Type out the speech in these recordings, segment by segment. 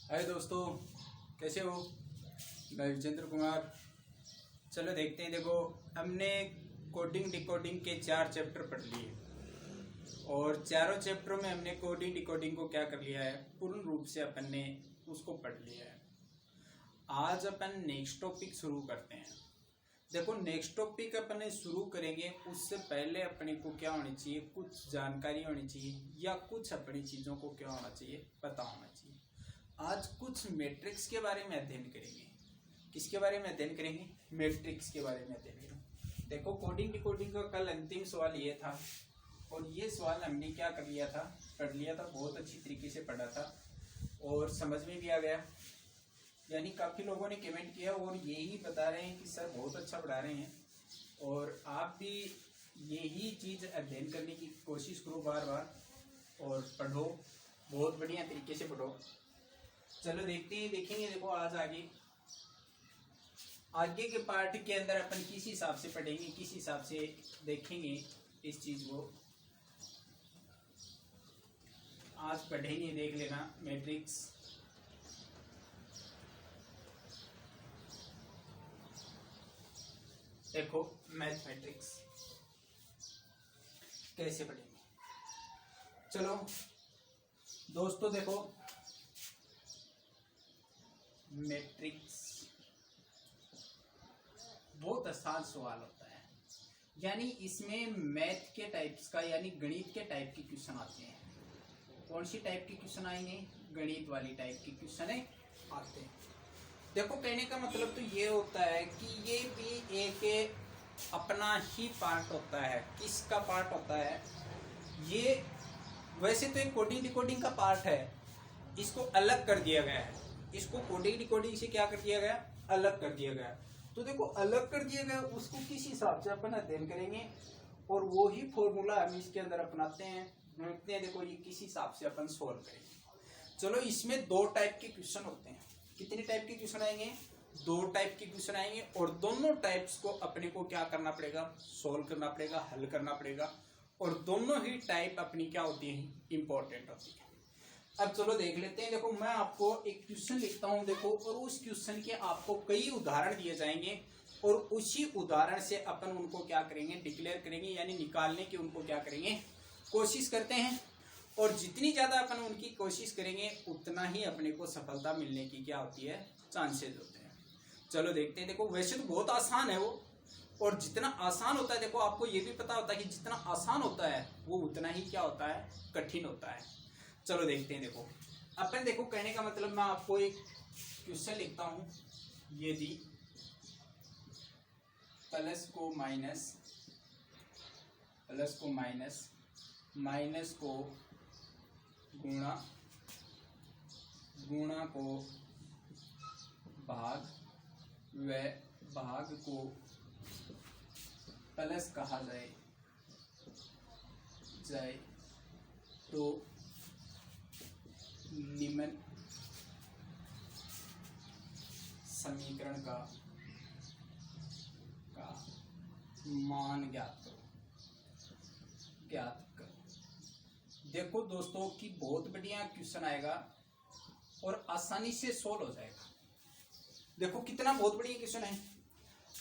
हाय दोस्तों, कैसे हो? मैं विजेंद्र कुमार। चलो देखते हैं। देखो, हमने कोडिंग डिकोडिंग के 4 चैप्टर पढ़ लिए और चारों चैप्टरों में हमने कोडिंग डिकोडिंग को क्या कर लिया है, पूर्ण रूप से अपन ने उसको पढ़ लिया है। आज अपन नेक्स्ट टॉपिक शुरू करते हैं। देखो, नेक्स्ट टॉपिक अपन शुरू करेंगे उससे पहले अपने को क्या होनी चाहिए, कुछ जानकारी होनी चाहिए या कुछ अपनी चीज़ों को क्या होना चाहिए, पता होना चाहिए। आज कुछ मैट्रिक्स के बारे में अध्ययन करेंगे। किसके बारे में अध्ययन करेंगे? मैट्रिक्स के बारे में अध्ययन करेंगे। देखो, कोडिंग डिकोडिंग का कल अंतिम सवाल ये था और ये सवाल हमने क्या कर लिया था, पढ़ लिया था, बहुत अच्छी तरीके से पढ़ा था और समझ में भी आ गया। यानी काफ़ी लोगों ने कमेंट किया और यही बता रहे हैं कि सर बहुत अच्छा पढ़ा रहे हैं और आप भी यही चीज़ अध्ययन करने की कोशिश करो बार बार और पढ़ो, बहुत बढ़िया तरीके से पढ़ो। चलो देखते हैं, देखेंगे। देखो, आज आगे के पार्ट के अंदर अपन किस हिसाब से पढ़ेंगे, किस हिसाब से देखेंगे इस चीज को। आज पढ़ेंगे, देख लेना, मैट्रिक्स। देखो, मैथमेटिक्स कैसे पढ़ेंगे। चलो दोस्तों, देखो, मैट्रिक्स बहुत आसान सवाल होता है। यानी इसमें मैथ के टाइप्स का, यानी गणित के टाइप के क्वेश्चन आते हैं। कौन सी टाइप के क्वेश्चन आएंगे? गणित वाली टाइप के क्वेश्चन आते हैं। देखो, कहने का मतलब तो ये होता है कि ये भी एक अपना ही पार्ट होता है। किसका पार्ट होता है ये? वैसे तो एक कोडिंग डिकोडिंग का पार्ट है, इसको अलग कर दिया गया है। इसको कोडिंग डिकोडिंग से क्या कर दिया गया? अलग कर दिया गया। तो देखो, अलग कर दिया गया, उसको किस हिसाब से अपन अध्ययन करेंगे और वो ही फॉर्मूला हम इसके अंदर अपनाते हैं, देखते हैं। देखो, ये किस हिसाब से अपन सोल्व करेंगे। चलो, इसमें 2 टाइप के क्वेश्चन होते हैं। कितने टाइप के क्वेश्चन आएंगे? 2 टाइप के क्वेश्चन आएंगे और दोनों टाइप्स को अपने को क्या करना पड़ेगा? सोल्व करना पड़ेगा, हल करना पड़ेगा। और दोनों ही टाइप अपनी क्या होती है? इंपॉर्टेंट होती है। अब चलो देख लेते हैं। देखो, मैं आपको एक क्वेश्चन लिखता हूं, देखो, और उस क्वेश्चन के आपको कई उदाहरण दिए जाएंगे और उसी उदाहरण से अपन उनको क्या करेंगे? डिक्लेयर करेंगे, यानी निकालने की उनको क्या करेंगे? कोशिश करते हैं। और जितनी ज्यादा अपन उनकी कोशिश करेंगे उतना ही अपने को सफलता मिलने की क्या होती है? चांसेस होते हैं। चलो देखते हैं। देखो, वैसे तो बहुत आसान है वो, और जितना आसान होता है, देखो, आपको ये भी पता होता है कि जितना आसान होता है वो उतना ही क्या होता है? कठिन होता है। चलो देखते हैं। देखो, अपन, देखो, कहने का मतलब मैं आपको एक क्वेश्चन लिखता हूं। यदि प्लस को माइनस, माइनस को गुणा, गुणा को भाग व भाग को प्लस कहा जाए तो निम्न समीकरण का मान ज्ञात करो। देखो दोस्तों, कि बहुत बढ़िया क्वेश्चन आएगा और आसानी से सोल्व हो जाएगा। देखो, कितना बहुत बढ़िया क्वेश्चन है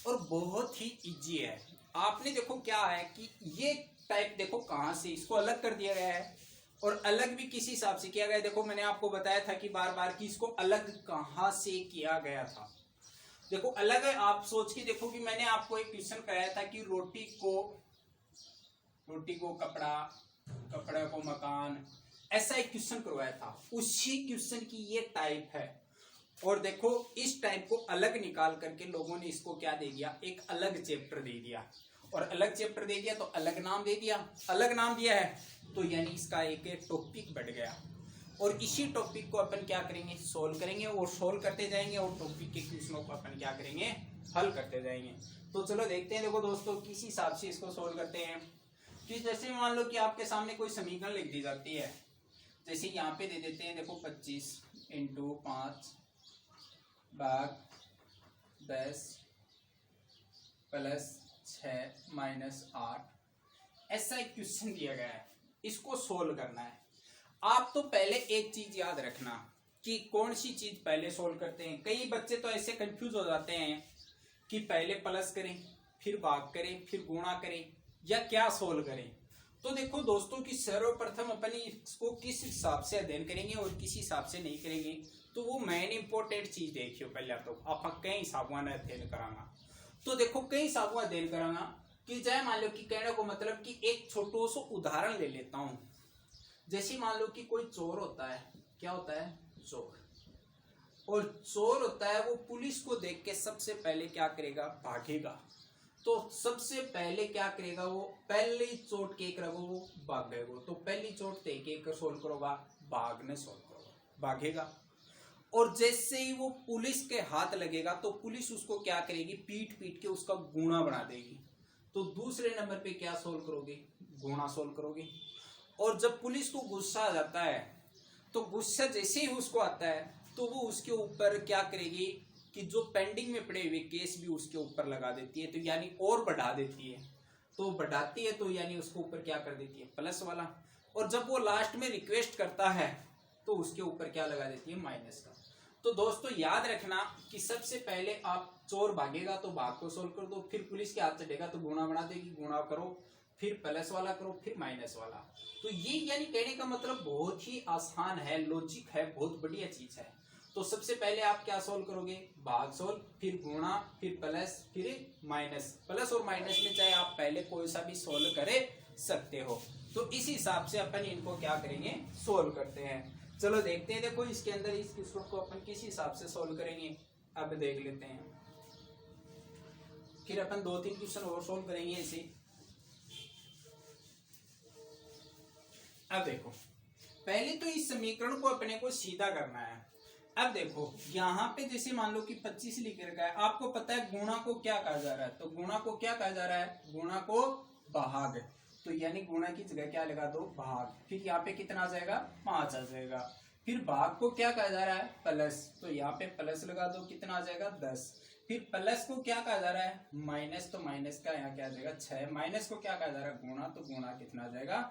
और बहुत ही इजी है। आपने देखो क्या है कि ये टाइप, देखो कहां से इसको अलग कर दिया गया है और अलग भी किसी हिसाब से किया गया है। देखो, मैंने आपको बताया था कि बार बार कि इसको अलग कहां से किया गया था। देखो, अलग है, आप सोच के देखो कि मैंने आपको एक क्वेश्चन कराया था कि रोटी को कपड़ा, कपड़ा को मकान, ऐसा एक क्वेश्चन करवाया था। उसी क्वेश्चन की ये टाइप है। और देखो, इस टाइप को अलग निकाल करके लोगों ने इसको क्या दे दिया? एक अलग चैप्टर दे दिया। और अलग चैप्टर दे दिया तो अलग नाम दे दिया। अलग नाम दिया है तो यानी इसका एक टॉपिक बढ़ गया। और इसी टॉपिक को अपन क्या करेंगे? सोल्व करेंगे और सोल्व करते जाएंगे और टॉपिक के क्वेश्चनों को अपन क्या करेंगे? हल करते जाएंगे। तो चलो देखते हैं। देखो दोस्तों, किस हिसाब से इसको सोल्व करते हैं कि जैसे मान लो कि आपके सामने कोई समीकरण लिख दी जाती है। जैसे यहाँ पे दे देते हैं, देखो, 25 × 5 भाग 10 + 6 - 8, ऐसा एक क्वेश्चन दिया गया है। इसको सोल्व करना है। आप तो पहले एक चीज याद रखना कि कौन सी चीज पहले सोल्व करते हैं। कई बच्चे तो ऐसे कंफ्यूज हो जाते हैं कि पहले प्लस करें, फिर भाग करें, फिर गुणा करें, या क्या सोल्व करें। तो देखो दोस्तों कि सर्वप्रथम अपन इसको किस हिसाब से अध्ययन करेंगे और किस हिसाब से नहीं करेंगे, तो वो मेन इंपॉर्टेंट चीज देखियो। पहले तो आप कई हिसाबों ने अध्ययन करांगा। तो देखो कई हिसाबों अध्ययन करांगा कि जय मान लो कि कहने को मतलब कि एक छोटो सो उदाहरण ले लेता हूं। जैसे मान लो कि कोई चोर होता है, क्या होता है, चोर। और चोर होता है वो पुलिस को देख के सबसे पहले क्या करेगा, भागेगा। तो सबसे पहले क्या करेगा, वो पहली चोट के करेगा, वो भागेगा। तो पहली चोट ते के सोल्व करोगा, भागने सोल्व करोगा, भागेगा। और जैसे ही वो पुलिस के हाथ लगेगा तो पुलिस उसको क्या करेगी, पीट पीट के उसका गुणा बना देगी। तो दूसरे नंबर पे क्या सोल्व करोगे, गुणा सोल्व करोगे। और जब पुलिस को गुस्सा आ जाता है तो गुस्सा जैसे ही उसको आता है तो वो उसके ऊपर क्या करेगी कि जो पेंडिंग में पड़े हुए केस भी उसके ऊपर लगा देती है। तो यानी और बढ़ा देती है। तो बढ़ाती है तो यानी उसको ऊपर क्या कर देती है, प्लस वाला। और जब वो लास्ट में रिक्वेस्ट करता है तो उसके ऊपर क्या लगा देती है, माइनस का। तो दोस्तों याद रखना कि सबसे पहले आप चोर भागेगा तो भाग को सोल्व कर दो, फिर पुलिस के हाथ चढ़ेगा तो गुणा बना देगी, गुणा करो, फिर प्लस वाला करो, फिर माइनस वाला। तो ये यानी कहने का मतलब बहुत ही आसान है, लॉजिक है, बहुत बढ़िया चीज है। तो सबसे पहले आप क्या सोल्व करोगे, भाग सोल्व, फिर गुणा, फिर प्लस, फिर माइनस। प्लस और माइनस में चाहे आप पहले कोई सा भी सोल्व करे सकते हो। तो इस हिसाब से अपन इनको क्या करेंगे, सोल्व करते हैं। चलो देखते हैं। देखो इसके अंदर इस क्वेश्चन को अपन किस हिसाब से सोल्व करेंगे, अब देख लेते हैं। फिर अपन 2-3 क्वेश्चन और सोल्व करेंगे इसे। अब देखो पहले तो इस समीकरण को अपने को सीधा करना है। अब देखो यहाँ पे जैसे मान लो कि 25 लिख रखा है, आपको पता है गुणा को क्या कहा जा रहा है, तो गुणा को क्या कहा जा रहा है, गुणा को भाग। तो यानी गुणा की जगह क्या लगा दो, भाग। फिर यहाँ पे कितना आ जाएगा, 5 आ जाएगा। फिर भाग को क्या कहा जा रहा है, प्लस। तो यहाँ पे प्लस लगा दो, कितना आ जाएगा, 10। फिर प्लस को क्या कहा जा रहा है, माइनस। तो माइनस का यहाँ क्या आ जाएगा, 6। माइनस को क्या कहा जा रहा है, गुणा। तो गुणा कितना आ जाएगा,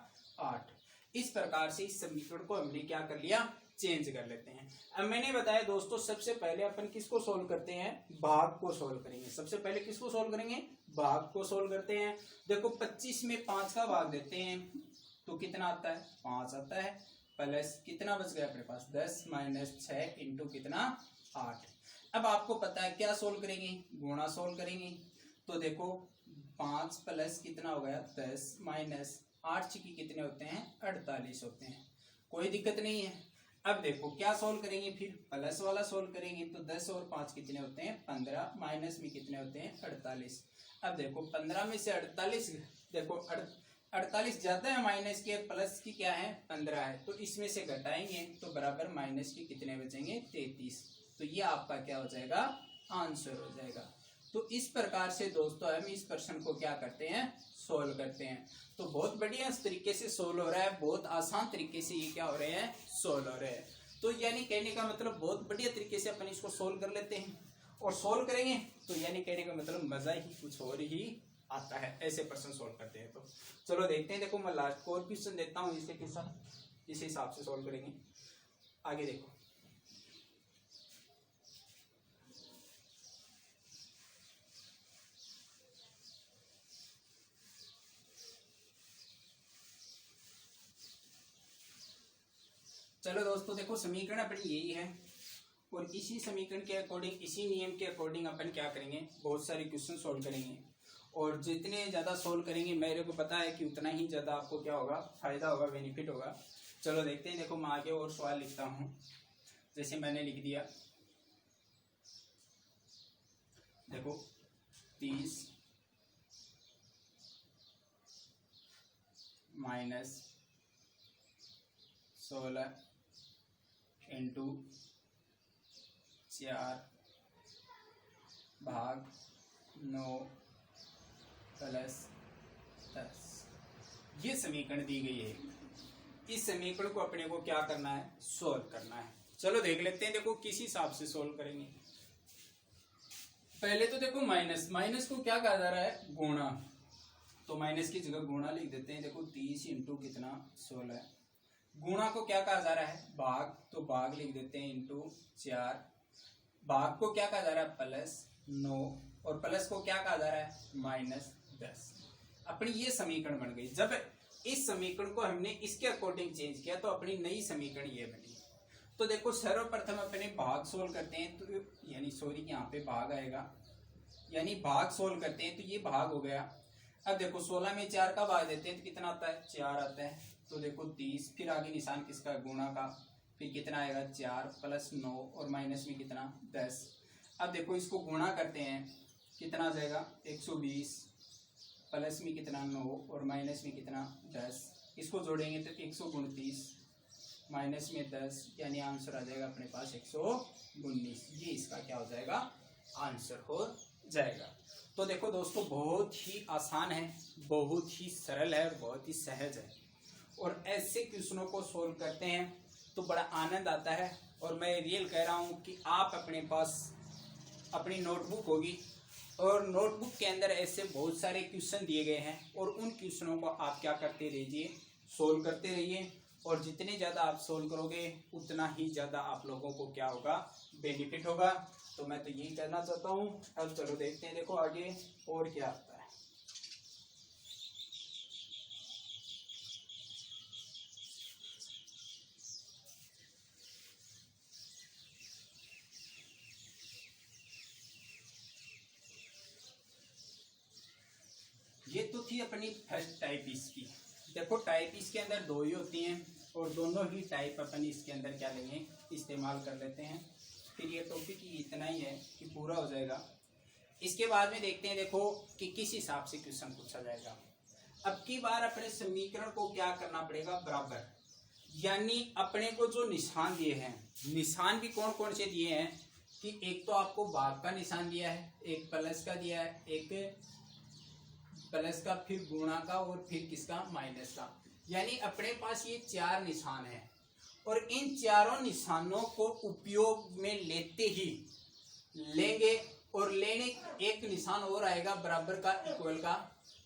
8। इस प्रकार से इस समीकरण को हमने क्या कर लिया, चेंज कर लेते हैं। अब मैंने बताया दोस्तों सबसे पहले अपन किसको सोल्व करते हैं, भाग को सोल्व करेंगे। सबसे पहले किसको सोल्व करेंगे, भाग को सोल्व करते हैं। देखो 25 में 5 का भाग देते हैं तो कितना आता है, 5 आता है। प्लस कितना बच गया अपने पास, 10 माइनस 6 इंटू कितना, 8। अब आपको पता है क्या सोल्व करेंगे, गुणा सोल्व करेंगे। तो देखो 5 प्लस कितना हो गया, 10 माइनस 8 की कितने होते हैं, 48 होते हैं। कोई दिक्कत नहीं है। अब देखो क्या सोल्व करेंगे, फिर प्लस वाला सोल्व करेंगे। तो 10 और 5 कितने होते हैं, 15। माइनस में कितने होते हैं, 48। अब देखो 15 में से 48, देखो 48 ज्यादा है माइनस के, प्लस की क्या है, 15 है। तो इसमें से घटाएंगे तो बराबर माइनस के कितने बचेंगे, 33। तो ये आपका क्या हो जाएगा, आंसर हो जाएगा। तो इस प्रकार से दोस्तों हम इस प्रश्न को क्या करते हैं, सोल्व करते हैं। तो बहुत बढ़िया तरीके से सोल्व हो रहा है, बहुत आसान तरीके से ये क्या हो रहे हैं, सोल्व हो रहे हैं। तो यानी कहने का मतलब बहुत बढ़िया तरीके से अपन इसको सोल्व कर लेते हैं और सोल्व करेंगे तो यानी कहने का मतलब मजा ही कुछ और ही आता है ऐसे प्रश्न सोल्व करते हैं। तो चलो देखते हैं। देखो मैं लास्ट को और क्वेश्चन देता हूँ, इसे क्वेश्चन इस हिसाब से सोल्व करेंगे। आगे देखो चलो दोस्तों देखो समीकरण अपनी यही है और इसी समीकरण के अकॉर्डिंग, इसी नियम के अकॉर्डिंग अपन क्या करेंगे, बहुत सारे क्वेश्चन सोल्व करेंगे। और जितने ज़्यादा सोल्व करेंगे मेरे को पता है कि उतना ही ज़्यादा आपको क्या होगा, फायदा होगा, बेनिफिट होगा। चलो देखते हैं। देखो मैं आगे और सवाल लिखता हूँ, जैसे मैंने लिख दिया। देखो 30 माइनस 16 इंटू 4 भाग 9 प्लस 10, ये समीकरण दी गई है। इस समीकरण को अपने को क्या करना है, सोल्व करना है। चलो देख लेते हैं। देखो किस हिसाब से सोल्व करेंगे। पहले तो देखो माइनस, माइनस को क्या कहा जा रहा है, गुणा। तो माइनस की जगह गुणा लिख देते हैं। देखो 30 इंटू कितना, 16 गुणा को क्या कहा जा रहा है, भाग, तो भाग लिख देते हैं इंटू 4। भाग को क्या कहा जा रहा है, +9, और प्लस को क्या कहा जा रहा है, -10। अपनी ये समीकरण बन गई। जब इस समीकरण को हमने इसके अकॉर्डिंग चेंज किया तो अपनी नई समीकरण ये बनी। तो देखो सर्वप्रथम अपने भाग सोल्व करते हैं, तो यानी सॉरी यहाँ पे भाग आएगा, यानी भाग सोल्व करते हैं तो ये भाग हो गया। अब देखो 16 में 4 का भाग देते हैं तो कितना आता है, 4 आता है। तो देखो 30, फिर आगे निशान किसका, गुणा का, फिर कितना आएगा 4 + 9 और माइनस में कितना 10। अब देखो इसको गुणा करते हैं, कितना आ जाएगा 120, प्लस में कितना 9 और माइनस में कितना 10। इसको जोड़ेंगे तो 129 माइनस में 10, यानी आंसर आ जाएगा अपने पास 119। ये इसका क्या हो जाएगा, आंसर हो जाएगा। तो देखो दोस्तों बहुत ही आसान है, बहुत ही सरल है और बहुत ही सहज है, और ऐसे क्वेश्चनों को सोल्व करते हैं तो बड़ा आनंद आता है। और मैं रियल कह रहा हूँ कि आप अपने पास अपनी नोटबुक होगी और नोटबुक के अंदर ऐसे बहुत सारे क्वेश्चन दिए गए हैं, और उन क्वेश्चनों को आप क्या करते रहिए, सोल्व करते रहिए। और जितने ज़्यादा आप सोल्व करोगे उतना ही ज़्यादा आप लोगों को क्या होगा, बेनिफिट होगा। तो मैं तो यही कहना चाहता हूँ। अब चलो देखते हैं, देखो आगे और क्या आता है। ये तो थी अपनी फर्स्ट टाइप इसकी। देखो टाइप इसके अंदर 2 ही होती हैं, और दोनों ही टाइप अपन इसके अंदर क्या लेंगे, इस्तेमाल कर लेते हैं। फिर ये टॉपिक इतना ही है कि पूरा हो जाएगा। इसके बाद में देखते हैं देखो कि किस हिसाब से क्वेश्चन पूछा जाएगा। अब की बार अपने समीकरण को क्या करना पड़ेगा, बराबर, यानी अपने को जो निशान दिए हैं, निशान भी कौन कौन से दिए हैं कि एक तो आपको भाग का निशान दिया है, एक प्लस का दिया है, एक प्लस का, फिर गुणा का, और फिर किसका, माइनस का। यानी अपने पास ये 4 निशान हैं, और इन चारों निशानों को उपयोग में लेते ही लेंगे, और लेने एक निशान और आएगा बराबर का, इक्वल का।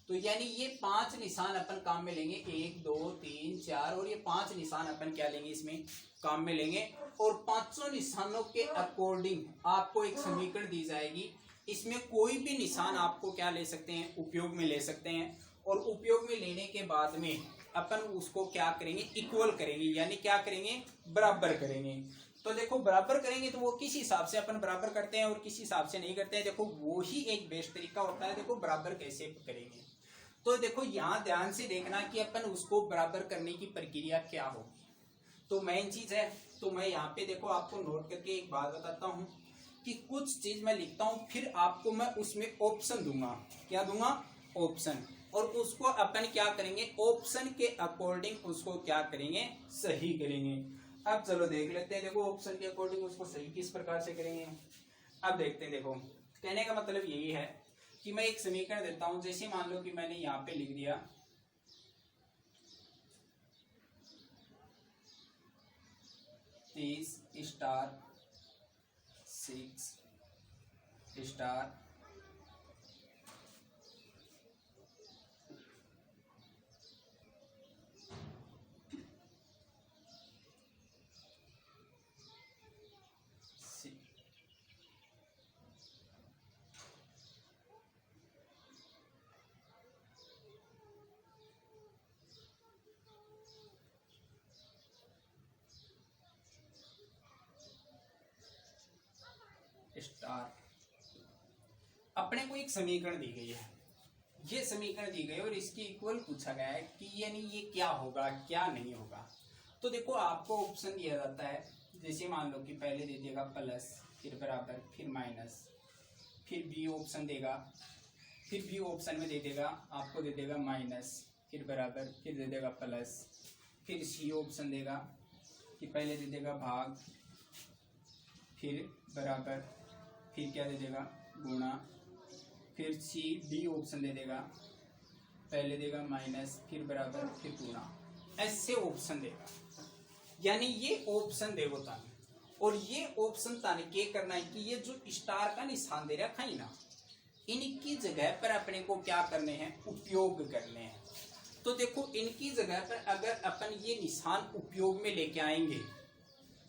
तो यानी ये 5 निशान अपन काम में लेंगे, 1 2 3 4, और ये 5 निशान अपन क्या लेंगे, इसमें काम में लेंगे। और 5 निशानों के अकॉर्डिंग आपको एक समीकरण दी जाएगी। इसमें कोई भी निशान आपको क्या ले सकते हैं, उपयोग में ले सकते हैं, और उपयोग में लेने के बाद में अपन उसको क्या करेंगे, इक्वल करेंगे, यानी क्या करेंगे, बराबर करेंगे। तो देखो बराबर करेंगे तो वो किस हिसाब से अपन बराबर करते हैं और किस हिसाब से नहीं करते हैं, देखो वो ही एक बेस्ट तरीका होता है। देखो बराबर कैसे करेंगे, तो देखो यहाँ ध्यान से देखना कि अपन उसको बराबर करने की प्रक्रिया क्या होगी। तो मेन चीज है, तो मैं यहाँ पे देखो आपको नोट करके एक बात बताता हूँ कि कुछ चीज मैं लिखता हूँ, फिर आपको मैं उसमें ऑप्शन दूंगा। क्या दूंगा, ऑप्शन, और उसको अपन क्या करेंगे, ऑप्शन के अकॉर्डिंग उसको क्या करेंगे, सही करेंगे। अब चलो देख लेते हैं, देखो ऑप्शन के अकॉर्डिंग उसको सही किस प्रकार से करेंगे। अब देखते हैं, देखो कहने का मतलब यही है कि मैं एक समीकरण देता हूं। जैसे मान लो कि मैंने यहाँ पे लिख दिया 30 स्टार 6 स्टार 6। स्टार, अपने को एक समीकरण दी गई है, ये समीकरण दी गई और इसकी इक्वल पूछा गया है कि यानी ये क्या होगा क्या नहीं होगा। तो देखो आपको ऑप्शन दिया जाता है, जैसे मान लो कि पहले दे देगा प्लस, फिर बराबर, फिर माइनस, फिर बी ऑप्शन देगा, फिर बी ऑप्शन में दे देगा आपको दे देगा माइनस, फिर बराबर, फिर दे देगा प्लस, फिर सी ऑप्शन देगा कि पहले दे देगा भाग, फिर बराबर, फिर क्या दे देगा गुणा, फिर सी डी ऑप्शन दे देगा, पहले देगा माइनस, फिर बराबर, फिर गुणा, ऐसे ऑप्शन देगा। यानी ये ऑप्शन देवो तानी, और ये ऑप्शन तानी के करना है कि ये जो स्टार का निशान दे रखा है ना, इनकी जगह पर अपने को क्या करने हैं, उपयोग करने हैं। तो देखो इनकी जगह पर अगर अपन ये निशान उपयोग में लेके आएंगे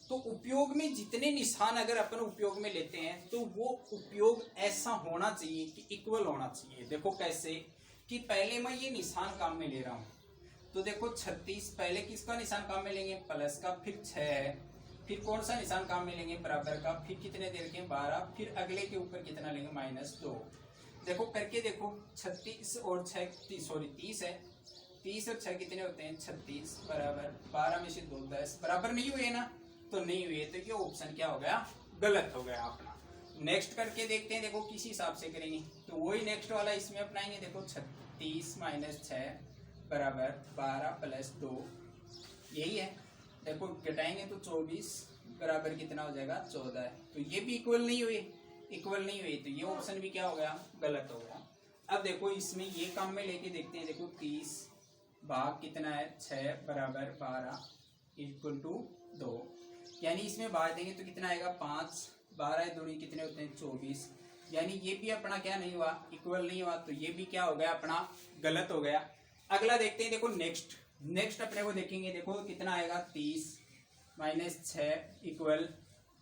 तो उपयोग में जितने निशान अगर अपन उपयोग में लेते हैं तो वो उपयोग ऐसा होना चाहिए कि इक्वल होना चाहिए। देखो कैसे कि पहले मैं ये निशान काम में ले रहा हूं तो देखो 36 पहले किसका निशान काम में लेंगे प्लस का, फिर 6 है, फिर कौन सा निशान काम में लेंगे बराबर का, फिर कितने देर के 12, फिर अगले के ऊपर कितना लेंगे -2। देखो करके देखो 36 और 6 सॉरी 30 है, 30 और 6 कितने होते हैं 36 बराबर 12 में से 2 10 बराबर नहीं हुए ना, तो नहीं हुए तो ये ऑप्शन क्या हो गया गलत हो गया अपना। नेक्स्ट करके देखते हैं, देखो किस हिसाब से करेंगे तो वही नेक्स्ट वाला इसमें अपनाएंगे। देखो 36 - 6 बराबर 12 + 2 यही है। देखो घटाएंगे तो 24 बराबर कितना हो जाएगा 14 है, तो ये भी इक्वल नहीं हुए, इक्वल नहीं हुए तो ये ऑप्शन भी क्या हो गया गलत हो गया। अब देखो इसमें ये काम में लेके देखते हैं। देखो 30 भाग कितना है 6 बराबर 12 = 2, यानी इसमें भाग देंगे तो कितना आएगा 5, 12 दूनी कितने होते हैं 24, यानी ये भी अपना क्या नहीं हुआ इक्वल नहीं हुआ, तो ये भी क्या हो गया अपना गलत हो गया। अगला देखते हैं। देखो नेक्स्ट अपने को देखेंगे। देखो कितना आएगा 30 - 6 =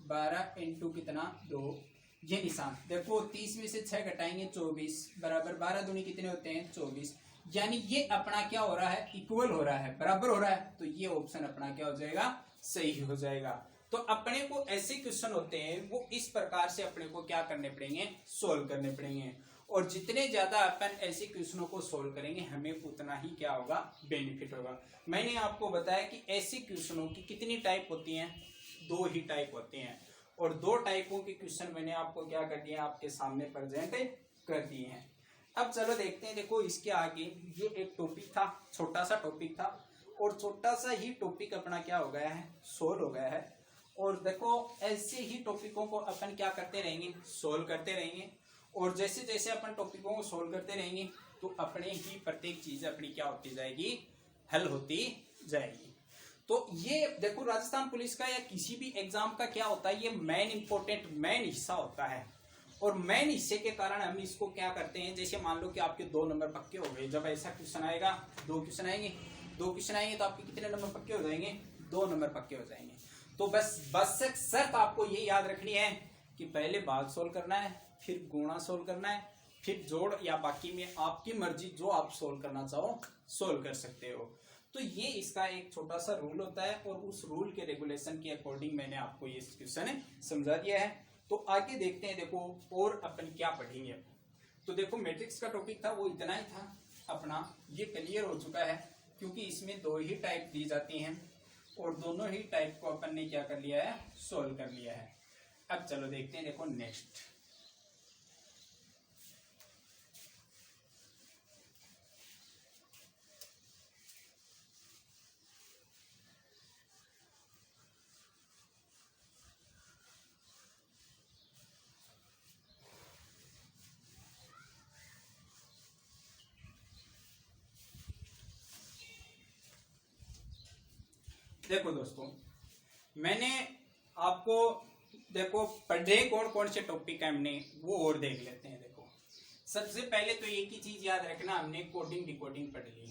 12 × कितना 2, ये निशान। देखो 30 में से 6 घटाएंगे 24 बराबर 12 दूनी कितने होते हैं 24, यानी ये अपना क्या हो रहा है इक्वल हो रहा है, बराबर हो रहा है, तो ये ऑप्शन अपना क्या हो जाएगा सही हो जाएगा। तो अपने को ऐसे क्वेश्चन होते हैं वो इस प्रकार से अपने को क्या करने पड़ेंगे सोल्व करने पड़ेंगे, और जितने ज्यादा अपन ऐसे क्वेश्चनों को सोल्व करेंगे हमें उतना ही क्या होगा बेनिफिट होगा। मैंने आपको बताया कि ऐसे क्वेश्चनों की कितनी टाइप होती हैं 2 ही टाइप होती हैं, और 2 टाइपों के क्वेश्चन मैंने आपको क्या कर दिया आपके सामने प्रेजेंट कर दिए हैं। अब चलो देखते हैं। देखो इसके आगे ये एक टॉपिक था, छोटा सा टॉपिक था, और छोटा सा ही टॉपिक अपना क्या हो गया है सोल्व हो गया है। और देखो ऐसे ही टॉपिकों को अपन क्या करते रहेंगे सोल्व करते रहेंगे, और जैसे जैसे अपन टॉपिकों को सोल्व करते रहेंगे तो अपने ही प्रत्येक चीज अपनी क्या होती जाएगी हल होती जाएगी। तो ये देखो राजस्थान पुलिस का या किसी भी एग्जाम का क्या होता है, ये मेन हिस्सा होता है, और मेन हिस्से के कारण हम इसको क्या करते हैं, जैसे मान लो कि आपके 2 नंबर पक्के हो गए। जब ऐसा क्वेश्चन आएगा 2 क्वेश्चन आएंगे तो आपके कितने नंबर पक्के हो जाएंगे 2 नंबर पक्के हो जाएंगे। तो बस एक शर्त आपको ये याद रखनी है कि पहले भाग सोल्व करना है, फिर गुणा सोल्व करना है, फिर जोड़ या बाकी में आपकी मर्जी जो आप सोल्व करना चाहो सोल्व कर सकते हो। तो ये इसका एक छोटा सा रूल होता है, और उस रूल के रेगुलेशन के अकॉर्डिंग मैंने आपको ये क्वेश्चन समझा दिया है। तो आगे देखते हैं। देखो और अपन क्या पढ़ेंगे। तो देखो मैट्रिक्स का टॉपिक था वो इतना ही था अपना, ये क्लियर हो चुका है, क्योंकि इसमें 2 ही टाइप दी जाती हैं और दोनों ही टाइप को अपन ने क्या कर लिया है सोल्व कर लिया है। अब चलो देखते हैं। देखो नेक्स्ट देखो दोस्तों, मैंने आपको देखो पढ़े कौन कौन से टॉपिक है हमने वो और देख लेते हैं। देखो सबसे पहले तो एक ही चीज याद रखना, हमने कोडिंग डिकोडिंग पढ़ ली,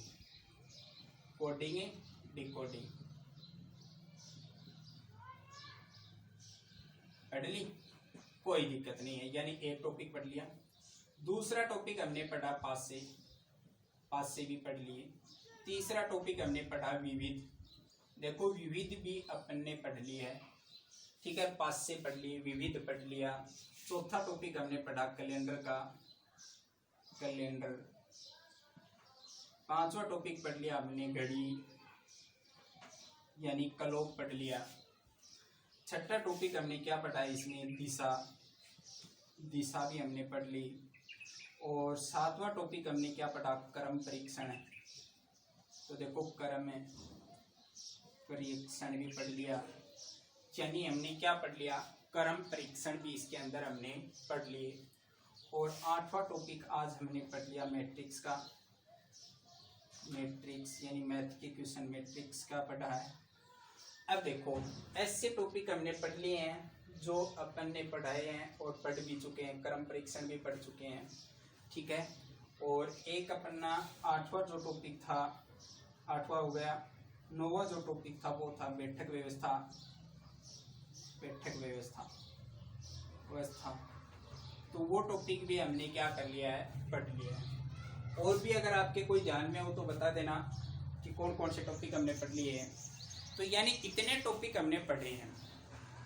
कोडिंग डिकोडिंग पढ़ ली, कोई दिक्कत नहीं है, यानी एक टॉपिक पढ़ लिया। दूसरा टॉपिक हमने पढ़ा पास से भी पढ़ लिए। तीसरा टॉपिक हमने पढ़ा विविध, देखो विविध भी अपन ने पढ़ लिया है, ठीक है, पास से पढ़ लिए, विविध पढ़ लिया। चौथा टॉपिक हमने पढ़ा कैलेंडर का, कैलेंडर। पांचवा टॉपिक पढ़ लिया हमने घड़ी यानी क्लॉक पढ़ लिया। छठा टॉपिक हमने क्या पढ़ा इसमें दिशा, दिशा भी हमने पढ़ ली। और सातवां टॉपिक हमने क्या पढ़ा क्रम परीक्षण, तो देखो क्रम परीक्षण भी पढ़ लिया, यानी हमने क्या पढ़ लिया क्रम परीक्षण भी इसके अंदर हमने पढ़ लिए। और आठवां टॉपिक आज हमने पढ़ लिया मैट्रिक्स का, मैट्रिक्स यानी मैथ के क्वेश्चन मैट्रिक्स का पढ़ा है। अब देखो ऐसे टॉपिक हमने पढ़ लिए हैं जो अपन ने पढ़ाए हैं और पढ़ भी चुके हैं, क्रम परीक्षण भी पढ़ चुके हैं, ठीक है। और एक अपना आठवां जो टॉपिक था 8वां हो गया। 9वां जो टॉपिक था वो था बैठक व्यवस्था, बैठक व्यवस्था व्यवस्था। तो वो टॉपिक भी हमने क्या कर लिया है, पढ़ लिया है। और भी अगर आपके कोई ध्यान में हो तो बता देना कि कौन कौन से टॉपिक हमने पढ़ लिए हैं। तो यानी इतने टॉपिक हमने पढ़े हैं।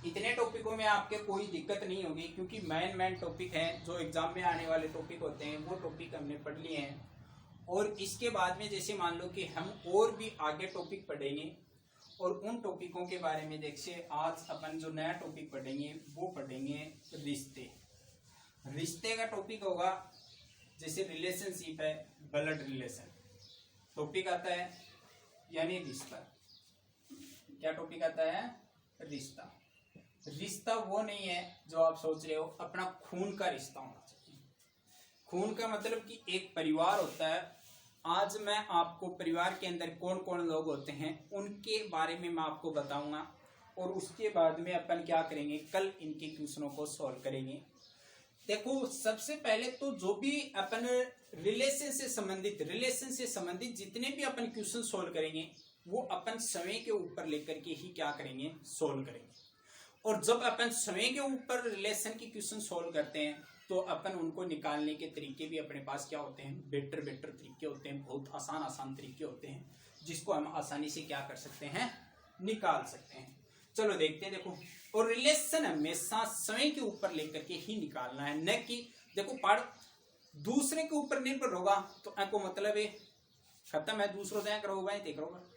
इतने टॉपिकों में आपके कोई दिक्कत नहीं होगी, क्योंकि मेन टॉपिक हैं जो एग्जाम में आने वाले टॉपिक होते हैं, वो टॉपिक हमने पढ़ लिए हैं। और इसके बाद में जैसे मान लो कि हम और भी आगे टॉपिक पढ़ेंगे, और उन टॉपिकों के बारे में देखिए आज अपन जो नया टॉपिक पढ़ेंगे वो पढ़ेंगे रिश्ते। रिश्ते का टॉपिक होगा, जैसे रिलेशनशिप है, ब्लड रिलेशन टॉपिक आता है, यानी रिश्ता। क्या टॉपिक आता है, रिश्ता। रिश्ता वो नहीं है जो आप सोच रहे हो, अपना खून का रिश्ता होना चाहिए। खून का मतलब कि एक परिवार होता है। आज मैं आपको परिवार के अंदर कौन कौन लोग होते हैं उनके बारे में मैं आपको बताऊंगा, और उसके बाद में अपन क्या करेंगे, कल इनके क्वेश्चनों को सॉल्व करेंगे। देखो सबसे पहले तो जो भी अपन रिलेशन से संबंधित जितने भी अपन क्वेश्चन सॉल्व करेंगे वो अपन समय के ऊपर लेकर के ही क्या करेंगे, सॉल्व करेंगे। और जब अपन समय के ऊपर रिलेशन की क्वेश्चन सॉल्व करते हैं तो अपन उनको निकालने के तरीके भी अपने पास क्या होते हैं, बेटर तरीके होते हैं, बहुत आसान तरीके होते हैं, जिसको हम आसानी से क्या कर सकते हैं, निकाल सकते हैं। चलो देखते हैं। देखो, और रिलेशन हमेशा समय के ऊपर लेकर के ही निकालना है, न कि देखो पढ़ दूसरे के ऊपर निर्भर होगा तो आपको मतलब है खत्म है, दूसरों से करोगे ते करोगे।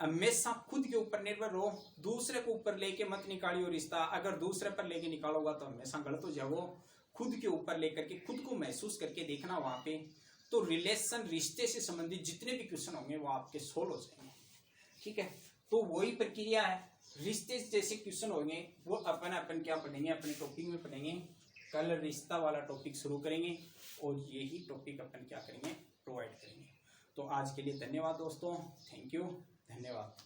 हमेशा खुद के ऊपर निर्भर रहो, दूसरे को ऊपर लेके मत निकालियो रिश्ता। अगर दूसरे पर लेके निकालोगा तो हमेशा गलत हो जाओ। खुद के ऊपर लेकर के खुद को महसूस करके देखना वहां पे, तो रिलेशन रिश्ते से संबंधित जितने भी क्वेश्चन होंगे वो आपके सोल्व हो जाएंगे। ठीक है, तो वही प्रक्रिया है। रिश्ते जैसे क्वेश्चन होंगे वो अपन क्या पढ़ेंगे, अपने टॉपिक में पढ़ेंगे। कल रिश्ता वाला टॉपिक शुरू करेंगे और यही टॉपिक अपन क्या करेंगे, प्रोवाइड करेंगे। तो आज के लिए धन्यवाद दोस्तों, थैंक यू, धन्यवाद।